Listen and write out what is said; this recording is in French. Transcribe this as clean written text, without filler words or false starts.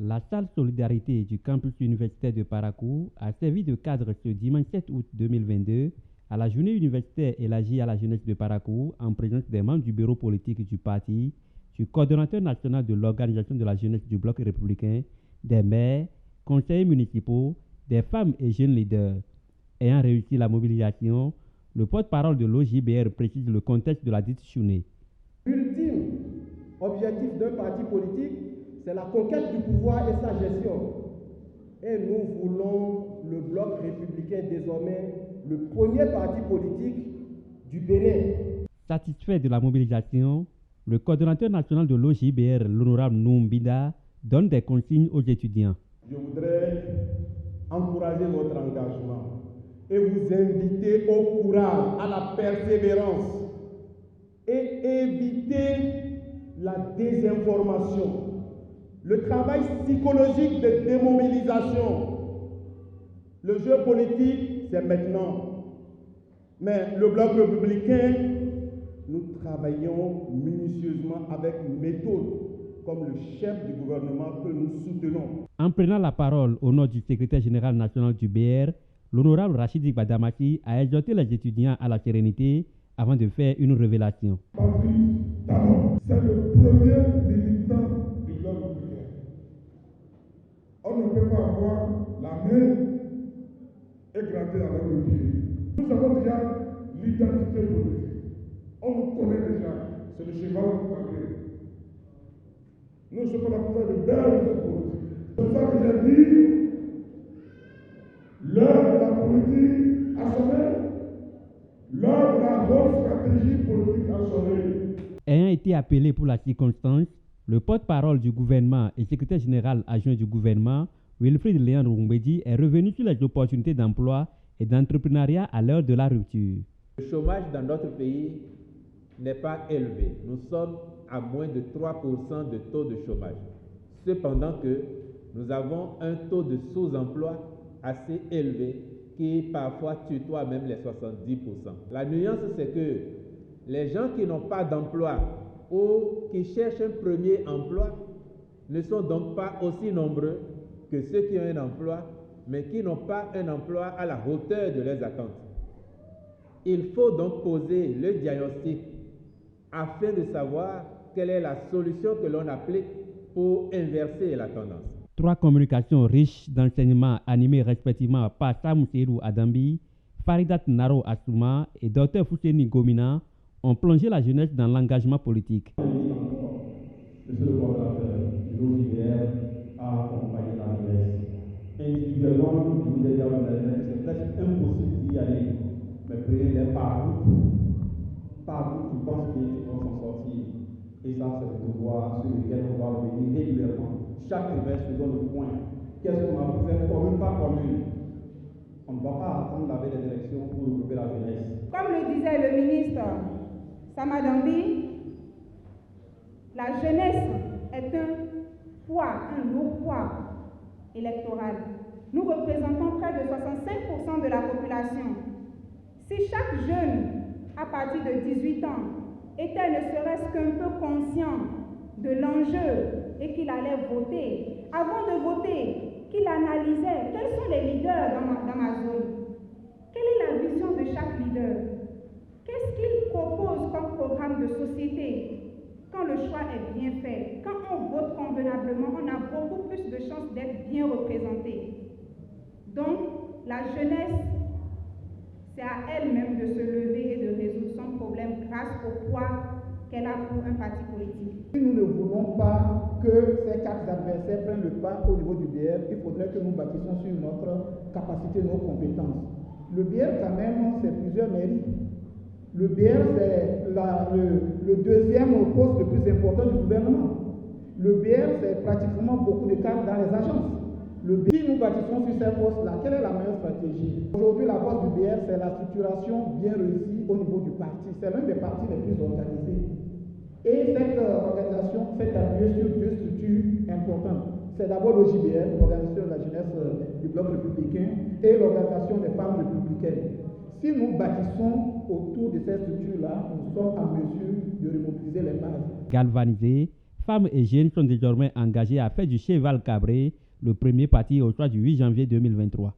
La salle Solidarité du campus universitaire de Parakou a servi de cadre ce dimanche 7 août 2022 à la journée universitaire élargie à la jeunesse de Parakou en présence des membres du bureau politique du parti, du coordonnateur national de l'organisation de la jeunesse du bloc républicain, des maires, conseillers municipaux, des femmes et jeunes leaders. Ayant réussi la mobilisation, le porte-parole de l'OJBR précise le contexte de la dite journée. L'ultime objectif d'un parti politique, c'est la conquête du pouvoir et sa gestion. Et nous voulons le bloc républicain désormais le premier parti politique du Bénin. Satisfait de la mobilisation, le coordonnateur national de l'OJBR, l'honorable Noumbida, donne des consignes aux étudiants. Je voudrais encourager votre engagement et vous inviter au courage, à la persévérance et éviter la désinformation, le travail psychologique de démobilisation. Le jeu politique, c'est maintenant. Mais le bloc républicain, nous travaillons minutieusement avec méthode, comme le chef du gouvernement que nous soutenons. En prenant la parole au nom du secrétaire général national du BR, l'honorable Rachidi Badamati a exhorté les étudiants à la sérénité avant de faire une révélation. C'est le premier militant du bloc républicain. On ne peut pas avoir la main éclatée avec le pied. Nous avons déjà l'identité politique. On nous connaît déjà. C'est le cheval de papier. Nous sommes la plupart de belles politique. C'est pour ça que j'ai dit, l'heure de la politique a sonné, l'heure de la haute stratégie politique a sonné. Ayant été appelé pour la circonstance, le porte-parole du gouvernement et secrétaire général adjoint du gouvernement, Wilfried Léon Roumbedi, est revenu sur les opportunités d'emploi et d'entrepreneuriat à l'heure de la rupture. Le chômage dans notre pays n'est pas élevé. Nous sommes à moins de 3% de taux de chômage. Cependant que nous avons un taux de sous-emploi assez élevé qui parfois tutoie même les 70%. La nuance, c'est que les gens qui n'ont pas d'emploi ou qui cherchent un premier emploi ne sont donc pas aussi nombreux que ceux qui ont un emploi, mais qui n'ont pas un emploi à la hauteur de leurs attentes. Il faut donc poser le diagnostic afin de savoir quelle est la solution que l'on applique pour inverser la tendance. 3 communications riches d'enseignements animées respectivement par Sam Serou Adambi, Faridat Naro Assouma et Dr Fousseni Gomina ont plongé la jeunesse dans l'engagement politique. Monsieur le coordonnateur de l'OJBR a accompagné la jeunesse. Individuellement, nous vous aider à vous dire que c'est presque impossible d'y aller. Mais prenez-les par groupe. Par groupe, je pense qu'ils vont s'en sortir. Et ça, c'est le devoir sur lequel on va revenir régulièrement. Chaque trimestre, faisons le point. Qu'est-ce qu'on a pu faire commune par commune? On ne va pas attendre la veille des élections pour regrouper la jeunesse. Comme le disait le ministre Samadambi, la jeunesse est un poids, un lourd poids électoral. Nous représentons près de 65% de la population. Si chaque jeune, à partir de 18 ans, était ne serait-ce qu'un peu conscient de l'enjeu et qu'il allait voter, avant de voter, qu'il analysait quels sont les leaders dans ma zone, quelle est la vision de chaque leader, qu'est-ce qu'il propose comme programme de société. Quand le choix est bien fait, quand on vote convenablement, on a beaucoup plus de chances d'être bien représenté. Donc, la jeunesse, c'est à elle-même de se lever et de résoudre son problème grâce au poids qu'elle a pour un parti politique. Si nous ne voulons pas que ces 4 adversaires prennent le pas au niveau du BR, il faudrait que nous bâtissions sur notre capacité, nos compétences. Le BR, quand même, c'est plusieurs mairies. Le BR, c'est le deuxième poste le plus important du gouvernement. Le BR, c'est pratiquement beaucoup de cadres dans les agences. Si nous bâtissons sur ces postes-là, quelle est la meilleure stratégie? Aujourd'hui, la force du BR, c'est la structuration bien réussie au niveau du parti. C'est l'un des partis les plus organisés. Et cette organisation fait appuyer sur 2 structures importantes. C'est d'abord l'OJBR, l'organisation de la jeunesse du bloc républicain, et l'organisation des femmes républicaines. Si nous bâtissons autour de ces structures-là, nous sommes en mesure de remobiliser les bases. Galvanisé, femmes et jeunes sont désormais engagés à faire du cheval cabré, le premier parti au choix du 8 janvier 2023.